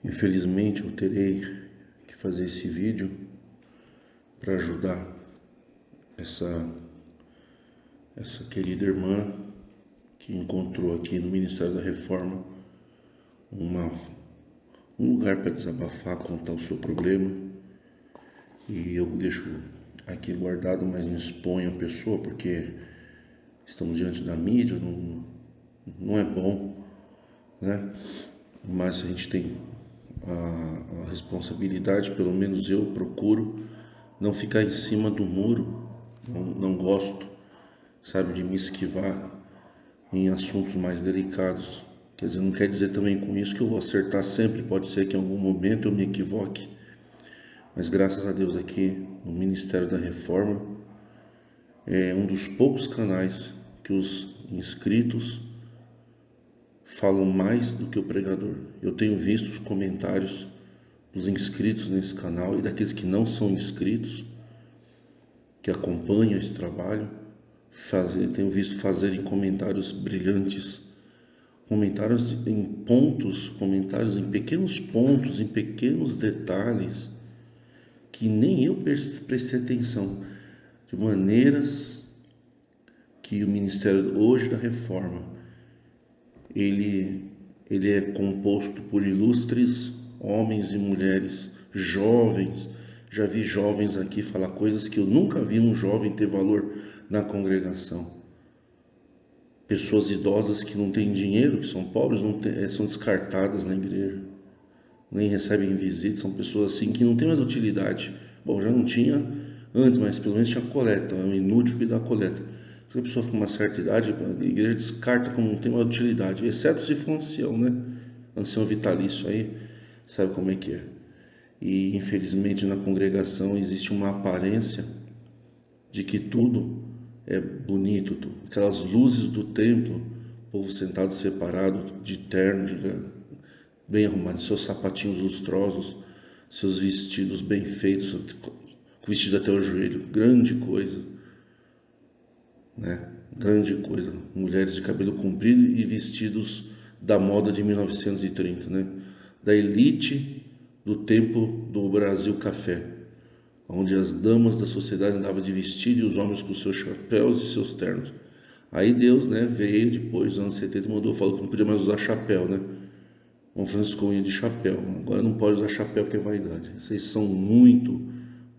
Infelizmente eu terei que fazer esse vídeo para ajudar essa querida irmã que encontrou aqui no Ministério da Reforma um lugar para desabafar, contar o seu problema. E eu deixo aqui guardado, mas não exponho a pessoa porque estamos diante da mídia, não é bom, né? Mas a gente tem a responsabilidade, pelo menos eu procuro não ficar em cima do muro, não gosto, sabe, de me esquivar em assuntos mais delicados. Quer dizer, não quer dizer também com isso que eu vou acertar sempre, pode ser que em algum momento eu me equivoque, mas graças a Deus aqui no Ministério da Reforma é um dos poucos canais que os inscritos falam mais do que o pregador. Eu tenho visto os comentários dos inscritos nesse canal e daqueles que não são inscritos, que acompanham esse trabalho, tenho visto fazerem comentários brilhantes, comentários em pontos, comentários em pequenos pontos, em pequenos detalhes, que nem eu prestei atenção, de maneiras que o Ministério hoje da Reforma, ele é composto por ilustres homens e mulheres, jovens. Já vi jovens aqui falar coisas que eu nunca vi um jovem ter valor na congregação. Pessoas idosas que não têm dinheiro, que são pobres, são descartadas na igreja, nem recebem visita, são pessoas assim que não têm mais utilidade. Bom, já não tinha antes, mas pelo menos tinha coleta, é um inútil que dá coleta. Se a pessoa com uma certa idade, a igreja descarta como não tem uma utilidade, exceto se for ancião, né? Ancião vitalício, aí sabe como é que é. E infelizmente na congregação existe uma aparência de que tudo é bonito, aquelas luzes do templo, o povo sentado separado, de terno, bem arrumado, seus sapatinhos lustrosos, seus vestidos bem feitos, vestido até o joelho, grande coisa, né? Grande coisa, mulheres de cabelo comprido e vestidos da moda de 1930, né? Da elite do tempo do Brasil Café, onde as damas da sociedade andavam de vestido e os homens com seus chapéus e seus ternos. Aí Deus, né, veio depois dos anos 70 e mandou, falou que não podia mais usar chapéu, né? Um Francisco ia de chapéu, agora não pode usar chapéu que é vaidade. Vocês são muito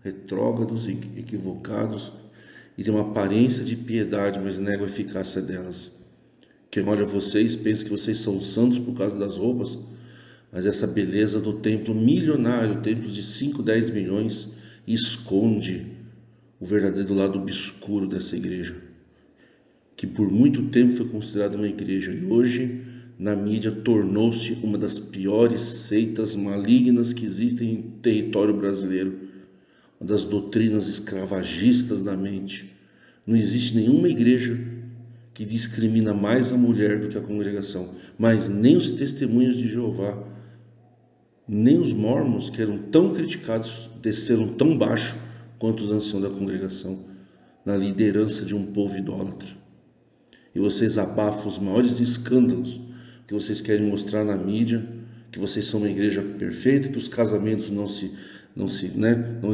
retrógrados e equivocados e tem uma aparência de piedade, mas nega a eficácia delas. Quem olha vocês pensa que vocês são santos por causa das roupas, mas essa beleza do templo milionário, templos de 5, 10 milhões, esconde o verdadeiro lado obscuro dessa igreja, que por muito tempo foi considerada uma igreja e hoje na mídia tornou-se uma das piores seitas malignas que existem em território brasileiro, uma das doutrinas escravagistas da mente. Não existe nenhuma igreja que discrimina mais a mulher do que a congregação, mas nem os testemunhos de Jeová, nem os mormons, que eram tão criticados, desceram tão baixo quanto os anciãos da congregação, na liderança de um povo idólatra. E vocês abafam os maiores escândalos que vocês querem mostrar na mídia, que vocês são uma igreja perfeita, que os casamentos não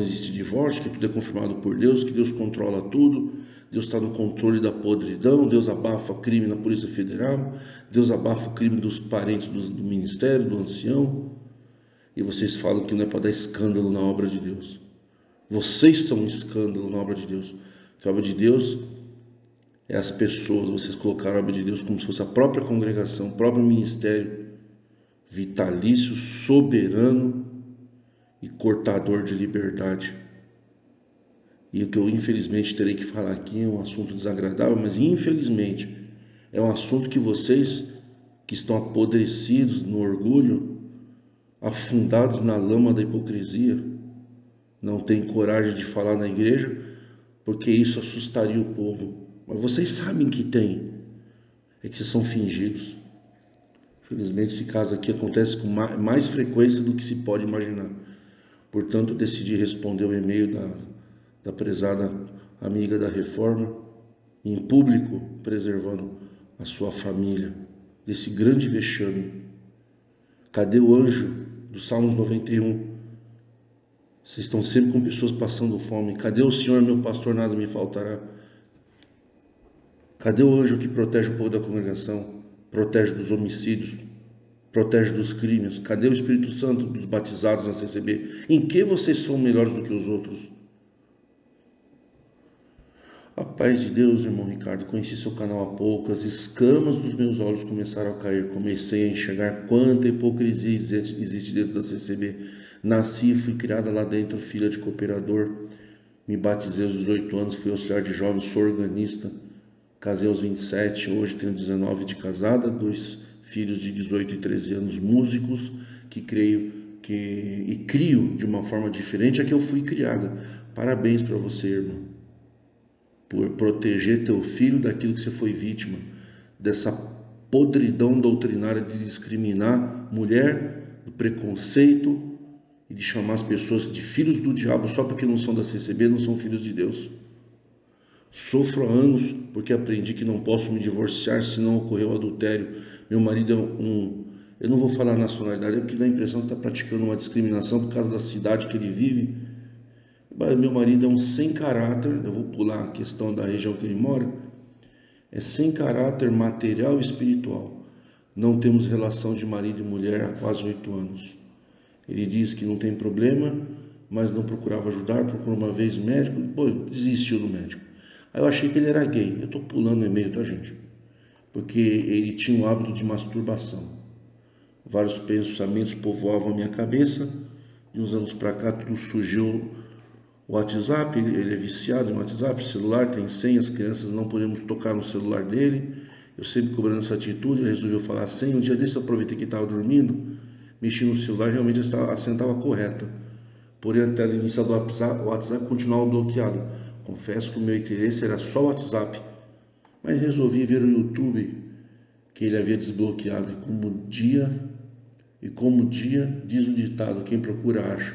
existe divórcio, que tudo é confirmado por Deus, que Deus controla tudo, Deus está no controle da podridão, Deus abafa crime na Polícia Federal, Deus abafa o crime dos parentes do ministério, do ancião. E vocês falam que não é para dar escândalo na obra de Deus. Vocês são um escândalo na obra de Deus. Que a obra de Deus é as pessoas. Vocês colocaram a obra de Deus como se fosse a própria congregação, o próprio ministério vitalício, soberano e cortador de liberdade. E o que eu infelizmente terei que falar aqui é um assunto desagradável, mas infelizmente é um assunto que vocês que estão apodrecidos no orgulho, afundados na lama da hipocrisia, não têm coragem de falar na igreja, porque isso assustaria o povo. Mas vocês sabem que tem, é que vocês são fingidos. Infelizmente esse caso aqui acontece com mais frequência do que se pode imaginar. Portanto, eu decidi responder o e-mail da prezada amiga da Reforma, em público, preservando a sua família desse grande vexame. Cadê o anjo do Salmos 91? Vocês estão sempre com pessoas passando fome. Cadê o Senhor, meu pastor, nada me faltará? Cadê o anjo que protege o povo da congregação? Protege dos homicídios, protege dos crimes. Cadê o Espírito Santo dos batizados na CCB? Em que vocês são melhores do que os outros? A paz de Deus, irmão Ricardo, conheci seu canal há pouco, as escamas dos meus olhos começaram a cair, comecei a enxergar quanta hipocrisia existe dentro da CCB. Nasci e fui criada lá dentro, filha de cooperador, me batizei aos 18 anos, fui auxiliar de jovens, sou organista, casei aos 27, hoje tenho 19 de casada, 2 filhos de 18 e 13 anos, músicos, que crio de uma forma diferente a que eu fui criada. Parabéns para você, irmão, por proteger teu filho daquilo que você foi vítima, dessa podridão doutrinária de discriminar mulher, do preconceito e de chamar as pessoas de filhos do diabo só porque não são da CCB, não são filhos de Deus. Sofro há anos porque aprendi que não posso me divorciar se não ocorreu adultério. Meu marido é eu não vou falar a nacionalidade, é porque dá a impressão que está praticando uma discriminação por causa da cidade que ele vive. Meu marido é um sem caráter, eu vou pular a questão da região que ele mora, é sem caráter material e espiritual. Não temos relação de marido e mulher há quase 8 anos. Ele diz que não tem problema, mas não procurava ajudar, procurou uma vez médico, desistiu do médico. Aí eu achei que ele era gay, eu estou pulando o e-mail, tá, gente? Porque ele tinha o hábito de masturbação. Vários pensamentos povoavam a minha cabeça, de uns anos para cá tudo surgiu. O WhatsApp, ele é viciado em WhatsApp, celular, tem senha, as crianças não podemos tocar no celular dele. Eu sempre cobrando essa atitude, ele resolveu falar a senha. Um dia desse eu aproveitei que estava dormindo, mexi no celular, realmente a senha estava correta. Porém, a tela inicial do WhatsApp continuava bloqueado. Confesso que o meu interesse era só o WhatsApp, mas resolvi ver o YouTube que ele havia desbloqueado. E como dia diz o ditado, quem procura acha.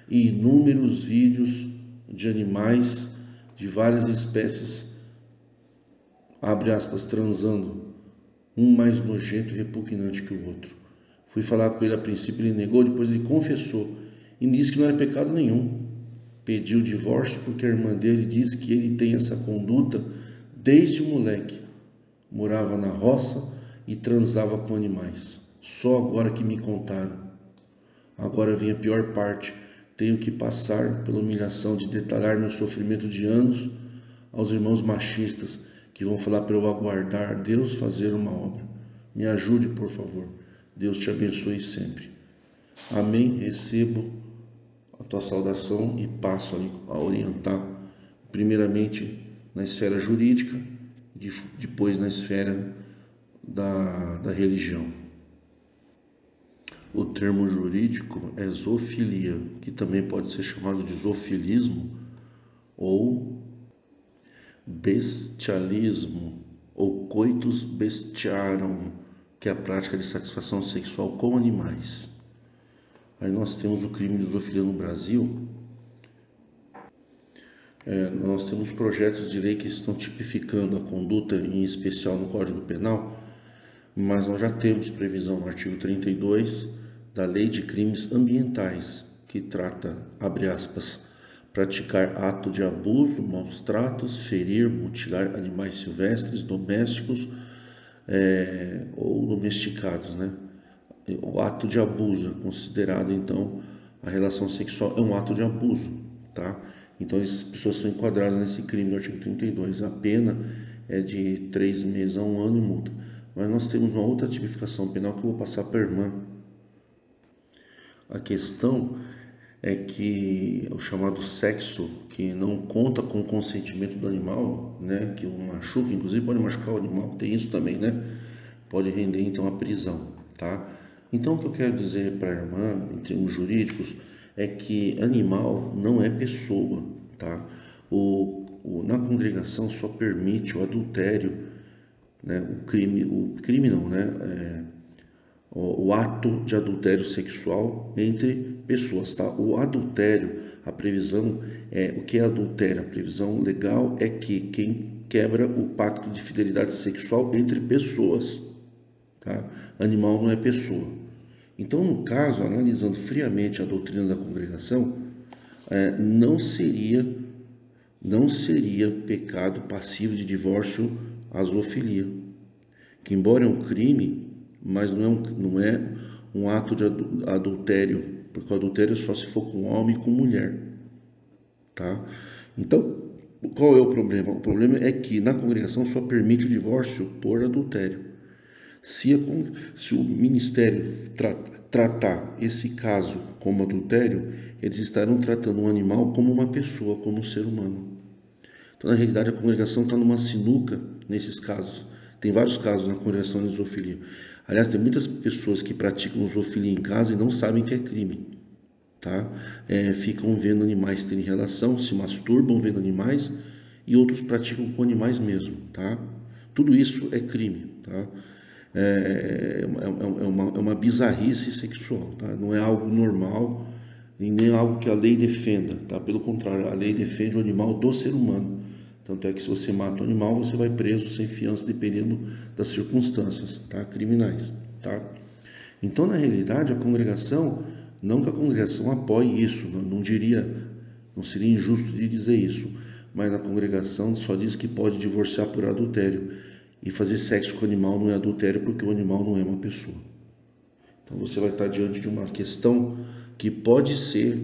E inúmeros vídeos de animais de várias espécies, abre aspas, transando, um mais nojento e repugnante que o outro. Fui falar com ele a princípio, ele negou, depois ele confessou e me disse que não era pecado nenhum. Pediu o divórcio porque a irmã dele diz que ele tem essa conduta desde moleque. Morava na roça e transava com animais. Só agora que me contaram. Agora vem a pior parte. Tenho que passar pela humilhação de detalhar meu sofrimento de anos aos irmãos machistas que vão falar para eu aguardar Deus fazer uma obra. Me ajude, por favor. Deus te abençoe sempre. Amém. Recebo a tua saudação e passo a orientar, primeiramente na esfera jurídica, depois na esfera da religião. O termo jurídico é zoofilia, que também pode ser chamado de zoofilismo ou bestialismo, ou coitus bestiarum, que é a prática de satisfação sexual com animais. Aí nós temos o crime de zoofilia no Brasil. Nós temos projetos de lei que estão tipificando a conduta, em especial no Código Penal, mas nós já temos previsão no artigo 32 da Lei de Crimes Ambientais, que trata, abre aspas, praticar ato de abuso, maus tratos, ferir, mutilar animais silvestres, domésticos ou domesticados, né? o ato de abuso é considerado, então, a relação sexual é um ato de abuso, tá? Então, essas pessoas são enquadradas nesse crime do artigo 32. A pena é de 3 meses a 1 ano e multa. Mas nós temos uma outra tipificação penal que eu vou passar para a irmã. A questão é que o chamado sexo, que não conta com o consentimento do animal, né, que o machuca, inclusive pode machucar o animal, tem isso também, né, pode render então a prisão, tá? Então o que eu quero dizer para a irmã, em termos jurídicos, é que animal não é pessoa, tá? Na congregação só permite o adultério, né, o crime não, né, o ato de adultério sexual entre pessoas, tá? O adultério, a previsão é o que é adultério? A previsão legal é que quem quebra o pacto de fidelidade sexual entre pessoas, tá? Animal não é pessoa. Então, no caso, analisando friamente a doutrina da congregação, não seria pecado passivo de divórcio a zoofilia, que embora é um crime, mas não é um ato de adultério, porque o adultério é só se for com homem e com mulher, tá? Então, qual é o problema? O problema é que na congregação só permite o divórcio por adultério. Se o ministério tratar esse caso como adultério, eles estarão tratando um animal como uma pessoa, como um ser humano. Então, na realidade, a congregação está numa sinuca nesses casos. Tem vários casos na congregação de zoofilia. Aliás, tem muitas pessoas que praticam zoofilia em casa e não sabem que é crime, tá? Ficam vendo animais terem relação, se masturbam vendo animais e outros praticam com animais mesmo, tá? Tudo isso é crime, tá? É uma bizarrice sexual, tá? Não é algo normal e nem algo que a lei defenda, tá? Pelo contrário, a lei defende o animal do ser humano. Tanto é que se você mata um animal, você vai preso sem fiança, dependendo das circunstâncias, tá? Criminais, tá? Então, na realidade, a congregação, não que a congregação apoie isso, não diria, não seria injusto de dizer isso, mas a congregação só diz que pode divorciar por adultério e fazer sexo com o animal não é adultério porque o animal não é uma pessoa. Então, você vai estar diante de uma questão que pode ser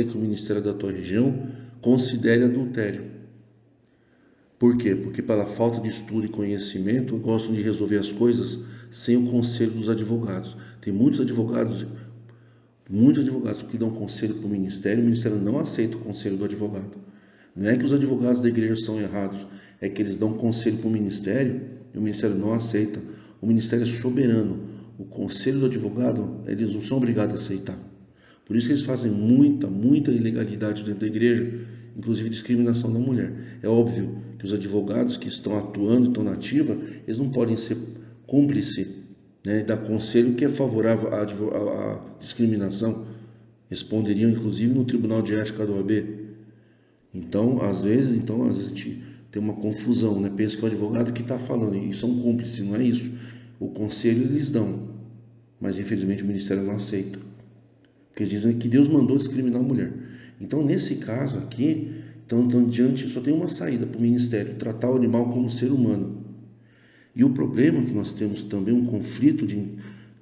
que o ministério da tua região considere adultério. Por quê? Porque pela falta de estudo e conhecimento gostam de resolver as coisas sem o conselho dos advogados. Tem muitos advogados que dão conselho para o ministério não aceita o conselho do advogado. Não é que os advogados da igreja são errados, é que eles dão conselho para o ministério e o ministério não aceita. O ministério é soberano. O conselho do advogado, eles não são obrigados a aceitar. Por isso que eles fazem muita ilegalidade dentro da igreja, inclusive discriminação da mulher. É óbvio que os advogados que estão atuando, estão na ativa, eles não podem ser cúmplices, né, dar conselho que é favorável à discriminação. Responderiam, inclusive, no Tribunal de Ética da OAB. Então, às vezes a gente tem uma confusão, né? Pensa que é o advogado que está falando, e são cúmplices, não é isso. O conselho eles dão, mas infelizmente o ministério não aceita. Porque eles dizem que Deus mandou discriminar a mulher. Então, nesse caso aqui, então diante, só tem uma saída para o ministério, tratar o animal como ser humano. E o problema que nós temos também, um conflito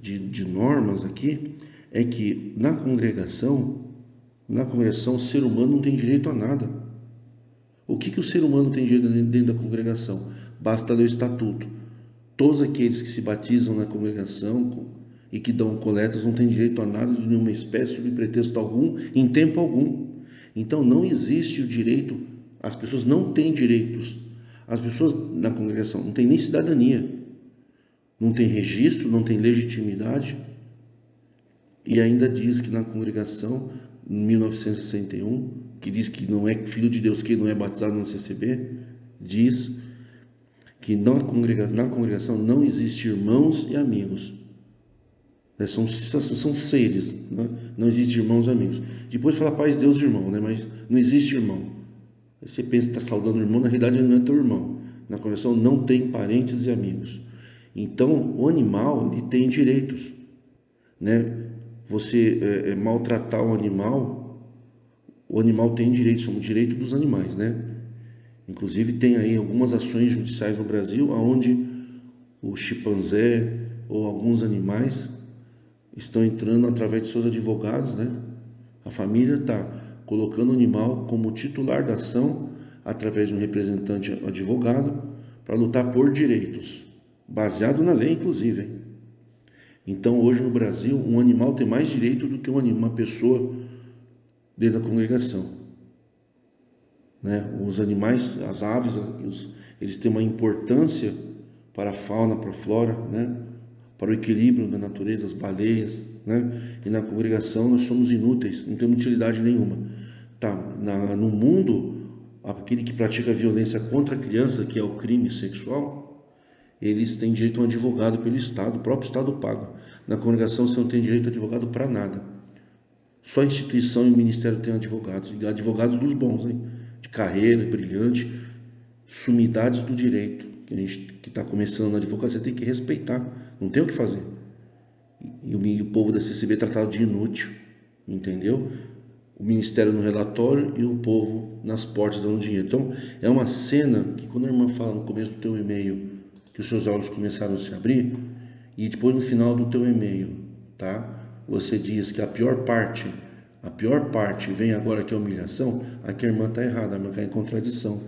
de normas aqui, é que na congregação, o ser humano não tem direito a nada. O que o ser humano tem direito dentro da congregação? Basta ler o estatuto. Todos aqueles que se batizam na congregação e que dão coletas não têm direito a nada de nenhuma espécie, sob pretexto algum, em tempo algum. Então não existe o direito, as pessoas não têm direitos. As pessoas na congregação não têm nem cidadania, não tem registro, não tem legitimidade, e ainda diz que na congregação, em 1961, que diz que não é filho de Deus quem não é batizado no CCB, diz que na congregação não existe irmãos e amigos. São seres, né? Não existe irmãos e amigos. Depois fala paz, Deus e irmão, né? Mas não existe irmão. Você pensa que está saudando o irmão, na realidade ele não é teu irmão. Na congregação não tem parentes e amigos. Então, o animal ele tem direitos, né? Você maltratar o animal tem direitos, chama direito dos animais, né? Inclusive tem aí algumas ações judiciais no Brasil onde o chimpanzé ou alguns animais estão entrando através de seus advogados, né? A família está colocando o animal como titular da ação através de um representante advogado para lutar por direitos, baseado na lei, inclusive, hein? Então, hoje no Brasil, um animal tem mais direito do que uma pessoa dentro da congregação, né? Os animais, as aves, eles têm uma importância para a fauna, para a flora, né? Para o equilíbrio da natureza, as baleias, né? E na congregação nós somos inúteis, não temos utilidade nenhuma. Tá, no mundo, aquele que pratica violência contra a criança, que é o crime sexual, eles têm direito a um advogado pelo Estado, o próprio Estado paga. Na congregação você não tem direito a advogado para nada. Só a instituição e o ministério tem advogados, e advogados dos bons, hein? De carreira, brilhante, sumidades do direito, que a gente que está começando na advocacia tem que respeitar, não tem o que fazer. E o povo da CCB é tratado de inútil, entendeu? O ministério no relatório e o povo nas portas dando dinheiro. Então, é uma cena que quando a irmã fala no começo do teu e-mail que os seus olhos começaram a se abrir, e depois no final do teu e-mail, tá? Você diz que a pior parte vem agora que é a humilhação, aqui a irmã está errada, a irmã está em contradição.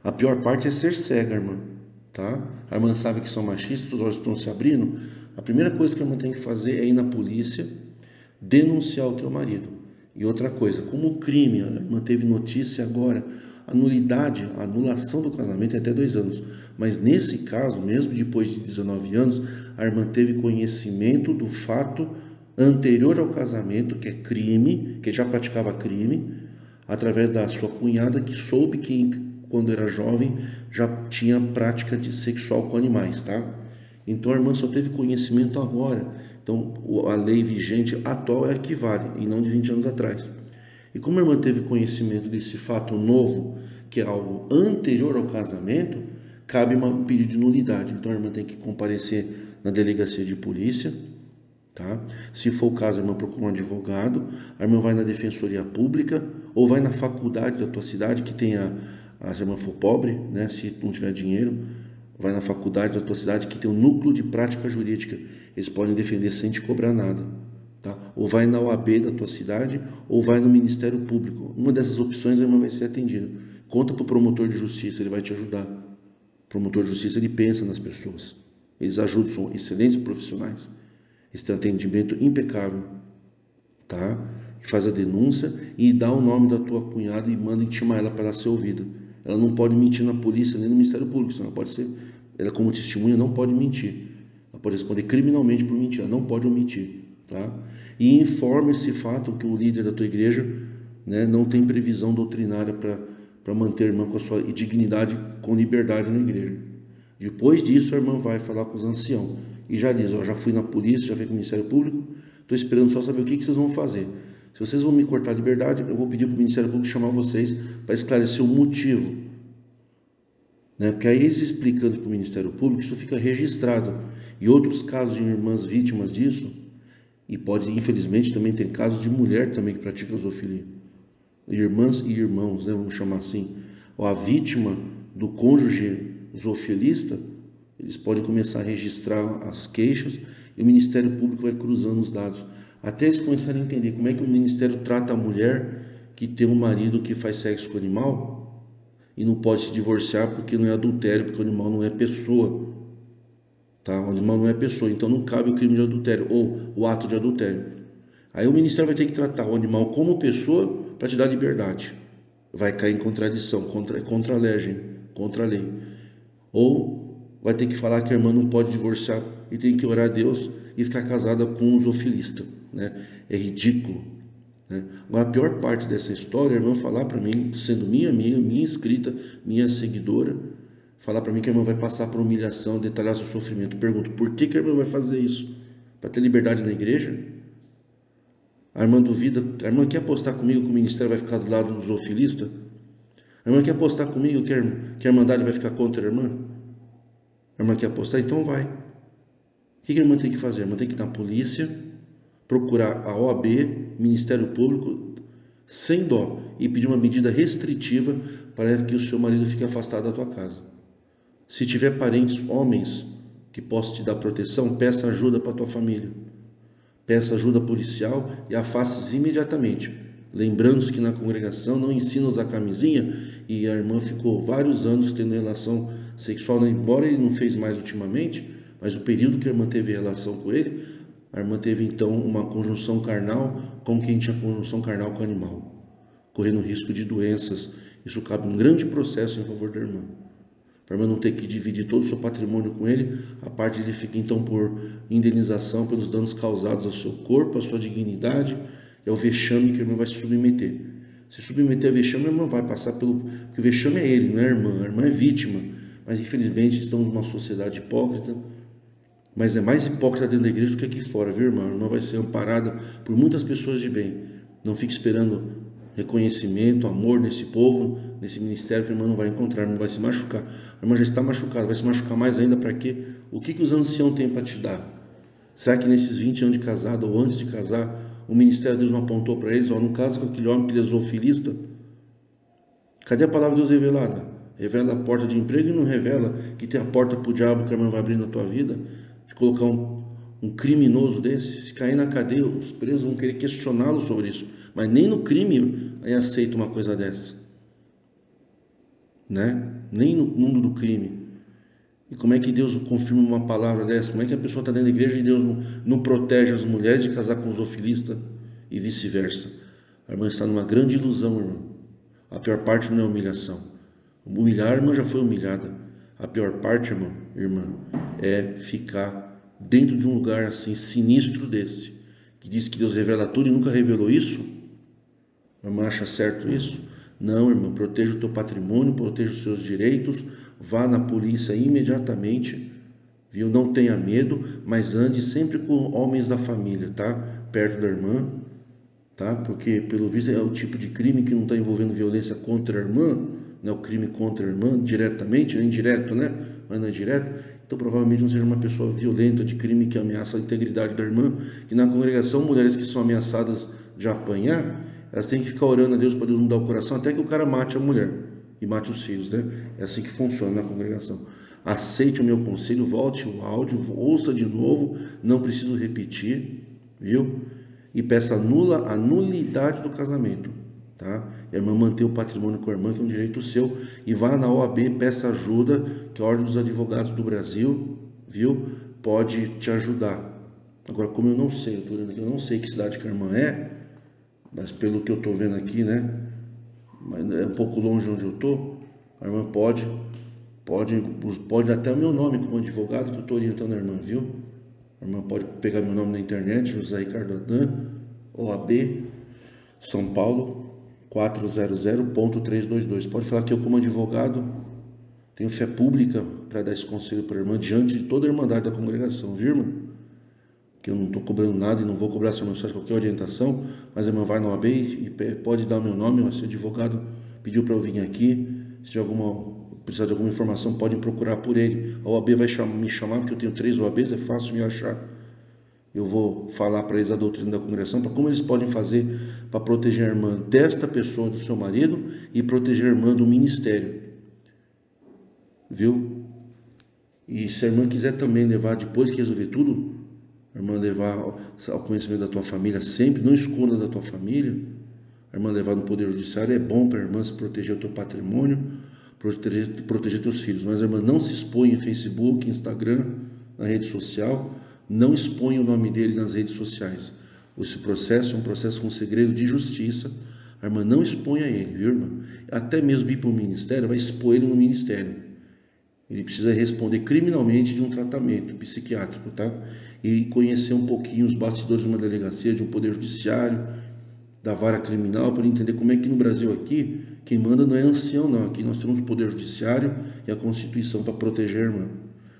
A pior parte é ser cega, irmã, tá? A irmã sabe que são machistas, os olhos estão se abrindo. A primeira coisa que a irmã tem que fazer é ir na polícia, denunciar o teu marido. E outra coisa, como o crime, a irmã teve notícia agora, a nulidade, a anulação do casamento é até 2 anos. Mas nesse caso, mesmo depois de 19 anos, a irmã teve conhecimento do fato anterior ao casamento, que é crime, que já praticava crime, através da sua cunhada, que soube que quando era jovem já tinha prática de sexual com animais, tá? Então a irmã só teve conhecimento agora. Então a lei vigente atual é a que vale, e não de 20 anos atrás. E como a irmã teve conhecimento desse fato novo, que é algo anterior ao casamento, cabe um pedido de nulidade. Então a irmã tem que comparecer na delegacia de polícia, tá? Se for o caso, a irmã procura um advogado, a irmã vai na defensoria pública ou vai na faculdade da tua cidade, que tem se a irmã for pobre, né? Se não tiver dinheiro, vai na faculdade da tua cidade que tem um núcleo de prática jurídica. Eles podem defender sem te cobrar nada, tá? Ou vai na OAB da tua cidade, ou vai no Ministério Público. Uma dessas opções a irmã vai ser atendida. Conta para o promotor de justiça, ele vai te ajudar. O promotor de justiça, ele pensa nas pessoas. Eles ajudam, são excelentes profissionais. Eles têm um atendimento impecável, tá? Faz a denúncia e dá o nome da tua cunhada e manda intimar ela para ela ser ouvida. Ela não pode mentir na polícia nem no Ministério Público, senão ela pode ser, ela como testemunha não pode mentir. Ela pode responder criminalmente por mentir, ela não pode omitir, tá? E informa esse fato que o líder da tua igreja, né, não tem previsão doutrinária para manter a irmã com a sua dignidade, com liberdade na igreja. Depois disso, a irmã vai falar com os anciãos e já diz, ó, já fui na polícia, já fui com o Ministério Público, estou esperando só saber o que vocês vão fazer. Se vocês vão me cortar a liberdade, eu vou pedir para o Ministério Público chamar vocês para esclarecer o motivo, né? Porque aí eles explicando para o Ministério Público, isso fica registrado. E outros casos de irmãs vítimas disso, e pode, infelizmente, também tem casos de mulher também que pratica zoofilia. Irmãs e irmãos, né? Vamos chamar assim. Ou a vítima do cônjuge zoofilista, eles podem começar a registrar as queixas e o Ministério Público vai cruzando os dados. Até eles começarem a entender como é que o Ministério trata a mulher que tem um marido que faz sexo com o animal e não pode se divorciar porque não é adultério, porque o animal não é pessoa. Tá? O animal não é pessoa, então não cabe o crime de adultério ou o ato de adultério. Aí o Ministério vai ter que tratar o animal como pessoa para te dar liberdade. Vai cair em contradição, contra a lei, contra a lei. Ou vai ter que falar que a irmã não pode divorciar e tem que orar a Deus e ficar casada com um zoofilista, né? É ridículo, né? Agora, a pior parte dessa história é a irmã falar para mim, sendo minha amiga, minha inscrita, minha seguidora, falar para mim que a irmã vai passar por humilhação, detalhar seu sofrimento. Pergunto, por que a irmã vai fazer isso? Para ter liberdade na igreja? A irmã duvida, a irmã quer apostar comigo que o ministério vai ficar do lado do zoofilista? A irmã quer apostar comigo que a irmandade vai ficar contra a irmã? A irmã quer apostar? Então vai. O que a irmã tem que fazer? A irmã tem que ir na polícia, procurar a OAB, Ministério Público, sem dó, e pedir uma medida restritiva para que o seu marido fique afastado da tua casa. Se tiver parentes homens que possam te dar proteção, peça ajuda para a tua família. peça ajuda policial e afaste-se imediatamente. Lembrando-se que na congregação não ensina a usar camisinha e a irmã ficou vários anos tendo relação sexual, embora ele não fez mais ultimamente, mas o período que a irmã teve relação com ele, a irmã teve então uma conjunção carnal com quem tinha conjunção carnal com o animal, correndo risco de doenças. Isso cabe um grande processo em favor da irmã. Para a irmã não ter que dividir todo o seu patrimônio com ele, a parte dele fica então por indenização pelos danos causados ao seu corpo, à sua dignidade e ao vexame que a irmã vai se submeter. Se submeter a vexame, a irmã vai passar pelo... Porque o vexame é ele, não é a irmã. A irmã é vítima. Mas infelizmente estamos numa sociedade hipócrita. Mas é mais hipócrita dentro da igreja do que aqui fora, viu, irmã? A irmã vai ser amparada por muitas pessoas de bem. Não fique esperando reconhecimento, amor nesse povo, nesse ministério que a irmã não vai encontrar, a irmã vai se machucar. A irmã já está machucada, vai se machucar mais ainda para quê? O que os anciãos têm para te dar? Será que nesses 20 anos de casado ou antes de casar, o ministério de Deus não apontou para eles? Ó, não casa com aquele homem que ele é zoofilista? Cadê a palavra de Deus revelada? Revela a porta de emprego e não revela que tem a porta para o diabo que a irmã vai abrir na tua vida? De colocar um criminoso desse, se cair na cadeia, os presos vão querer questioná-lo sobre isso. Mas nem no crime aí aceita uma coisa dessa, né? Nem no mundo do crime. E como é que Deus confirma uma palavra dessa? Como é que a pessoa está dentro da igreja e Deus não protege as mulheres de casar com os zofilistas e vice-versa? A irmã está numa grande ilusão, irmão. A pior parte não é a humilhação. Humilhar, a irmã já foi humilhada. A pior parte, irmã, é ficar dentro de um lugar assim sinistro desse, que diz que Deus revela tudo e nunca revelou isso. A irmã acha certo isso? Não, irmã, proteja o teu patrimônio, proteja os seus direitos, vá na polícia imediatamente, viu? Não tenha medo, mas ande sempre com homens da família, tá? Perto da irmã, tá? Porque pelo visto é o tipo de crime que não está envolvendo violência contra a irmã, né? O crime contra a irmã diretamente, né? Indireto, né? Mas não é direto. Então provavelmente não seja uma pessoa violenta de crime que ameaça a integridade da irmã, que na congregação mulheres que são ameaçadas de apanhar, elas têm que ficar orando a Deus para Deus mudar o coração até que o cara mate a mulher e mate os filhos, né? É assim que funciona na congregação. Aceite o meu conselho, volte o áudio, ouça de novo, não preciso repetir, viu? E peça a nulidade do casamento, tá? E a irmã manter o patrimônio com a irmã, que é um direito seu, e vá na OAB, peça ajuda, que a Ordem dos Advogados do Brasil, viu? Pode te ajudar. Agora, como eu não sei, eu não sei que cidade que a irmã é, mas pelo que eu estou vendo aqui, né? Mas é um pouco longe onde eu estou. A irmã pode dar até o meu nome como advogado que eu estou orientando a irmã, viu? A irmã pode pegar meu nome na internet, José Ricardo Adan, OAB, São Paulo, 400.322. Pode falar que eu, como advogado, tenho fé pública para dar esse conselho para a irmã diante de toda a irmandade da congregação, viu, irmã? Que eu não estou cobrando nada e não vou cobrar essa mensagem, qualquer orientação, mas a irmã vai na OAB e pode dar o meu nome, esse advogado pediu para eu vir aqui, se precisar de alguma informação, podem procurar por ele. A OAB vai me chamar, porque eu tenho 3 OABs, é fácil me achar. Eu vou falar para eles a doutrina da congregação, para como eles podem fazer para proteger a irmã desta pessoa, do seu marido, e proteger a irmã do ministério, viu? E se a irmã quiser também levar, depois que resolver tudo, a irmã levar ao conhecimento da tua família sempre, não esconda da tua família. A irmã levar no Poder Judiciário é bom para a irmã se proteger o teu patrimônio, proteger teus filhos. Mas a irmã não se expõe em Facebook, Instagram, na rede social, não expõe o nome dele nas redes sociais. Esse processo é um processo com segredo de justiça. A irmã não expõe a ele, viu, irmã? Até mesmo ir para o ministério, vai expor ele no ministério. Ele precisa responder criminalmente de um tratamento psiquiátrico, tá? E conhecer um pouquinho os bastidores de uma delegacia, de um poder judiciário, da vara criminal, para entender como é que no Brasil aqui, quem manda não é ancião, não. Aqui nós temos o poder judiciário e a Constituição para proteger a irmã.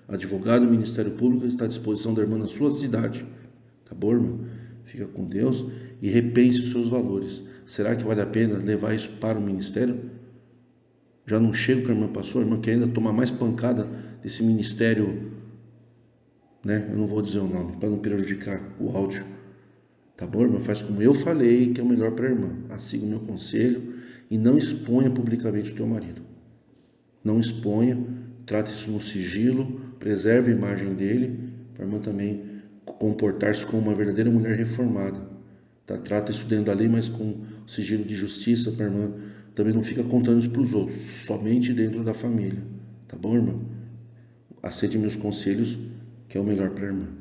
Advogado, Ministério Público está à disposição da irmã na sua cidade. Tá bom, irmã? Fica com Deus e repense os seus valores. Será que vale a pena levar isso para o ministério? Já não chega o que a irmã passou, a irmã quer ainda tomar mais pancada desse ministério, né? Eu não vou dizer o nome, para não prejudicar o áudio. Tá bom, irmã? Faz como eu falei, que é o melhor para a irmã. Siga o meu conselho e não exponha publicamente o teu marido. Não exponha, trate isso no sigilo, preserve a imagem dele, para a irmã também comportar-se como uma verdadeira mulher reformada. Tá? Trata isso dentro da lei, mas com sigilo de justiça para a irmã. Também não fica contando isso para os outros, somente dentro da família. Tá bom, irmã? Aceite meus conselhos, que é o melhor para a irmã.